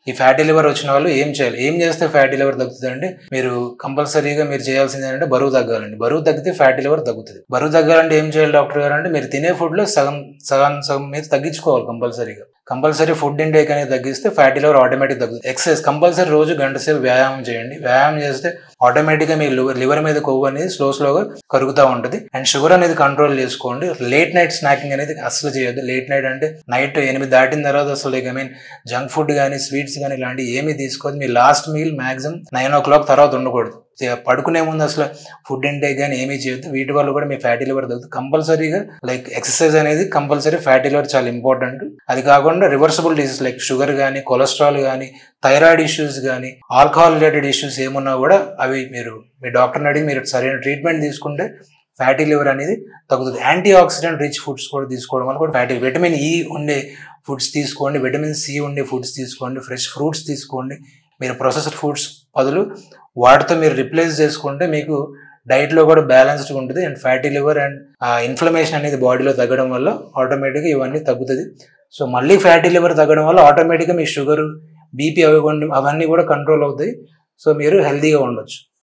ఈ fatty liver వచ్చిన వాళ్ళు ఏం చేయాలి, ఏం చేస్తే ఫ్యాటీ లివర్ తగ్గుతుంది అంటే మీరు కంపల్సరీగా మీరు చేయాల్సింది ఏంటంటే బరువు తగ్గాలండి. బరువు తగ్గితే ఫ్యాటీ లివర్ తగ్గుతుంది. బరువు తగ్గాలంటే ఏం చేయాలి డాక్టర్ గారు అంటే మీరు తినే ఫుడ్లో సగం మీద తగ్గించుకోవాలి కంపల్సరీగా. కంపల్సరీ ఫుడ్ ఇంటేక్ అనేది తగ్గిస్తే ఫ్యాటీ లివర్ ఆటోమేటిక్ తగ్గుతుంది. ఎక్సర్సైజ్ కంపల్సరీ రోజు గంట సేపు వ్యాయామం చేయండి. వ్యాయామం చేస్తే ఆటోమేటిక్గా మీ లివర్ మీద కొవ్వు అనేది స్లోగా కరుగుతూ ఉంటుంది. అండ్ షుగర్ అనేది కంట్రోల్ చేసుకోండి. లేట్ నైట్ స్నాకింగ్ అనేది అసలు చేయొద్దు. లేట్ నైట్ అంటే నైట్ 8 దాటిన తర్వాత అసలు జంక్ ఫుడ్ కానీ స్వీట్స్ కానీ ఇలాంటివి ఏమీ తీసుకోవద్దు. మీ లాస్ట్ మీల్ మాక్సిమం 9 o'clock తర్వాత ఉండకూడదు. పడుకునే ముందు అసలు ఫుడ్ ఇంటేక్ కానీ ఏమీ చేయొద్దు. వీటి వల్ల కూడా మీ ఫ్యాటీ లివర్ తగ్గుతుంది. కంపల్సరీగా ఎక్సర్సైజ్ అనేది కంపల్సరీ ఫ్యాటీ లివర్ చాలా ఇంపార్టెంట్. అది కాకుండా రివర్సిబుల్ డిసీజ్ లైక్ షుగర్ కానీ కొలెస్ట్రాల్ కానీ థైరాయిడ్ ఇష్యూస్ కానీ ఆల్కహాల్ రిలేటెడ్ ఇష్యూస్ ఏమున్నా కూడా అవి మీరు మీ డాక్టర్ని అడిగి మీరు సరైన ట్రీట్మెంట్ తీసుకుంటే ఫ్యాటీ లివర్ అనేది తగ్గుతుంది. యాంటీ ఆక్సిడెంట్ రిచ్ ఫుడ్స్ కూడా తీసుకోవడం వల్ల కూడా ఫ్యాటీ విటమిన్ ఈ ఉండే ఫుడ్స్ తీసుకోండి, విటమిన్ సి ఉండే ఫుడ్స్ తీసుకోండి, ఫ్రెష్ ఫ్రూట్స్ తీసుకోండి. మీరు ప్రాసెస్డ్ ఫుడ్స్ బదులు వాటితో మీరు రిప్లేస్ చేసుకుంటే మీకు డైట్లో కూడా బ్యాలెన్స్డ్గా ఉంటుంది. And fatty liver and inflammation అనేది బాడీలో తగ్గడం వల్ల ఆటోమేటిక్గా ఇవన్నీ తగ్గుతుంది. సో మళ్ళీ ఫ్యాటీ లివర్ తగ్గడం వల్ల ఆటోమేటిక్గా మీ షుగర్ బీపీ అవన్నీ కూడా కంట్రోల్ అవుతాయి. సో మీరు హెల్తీగా ఉండొచ్చు.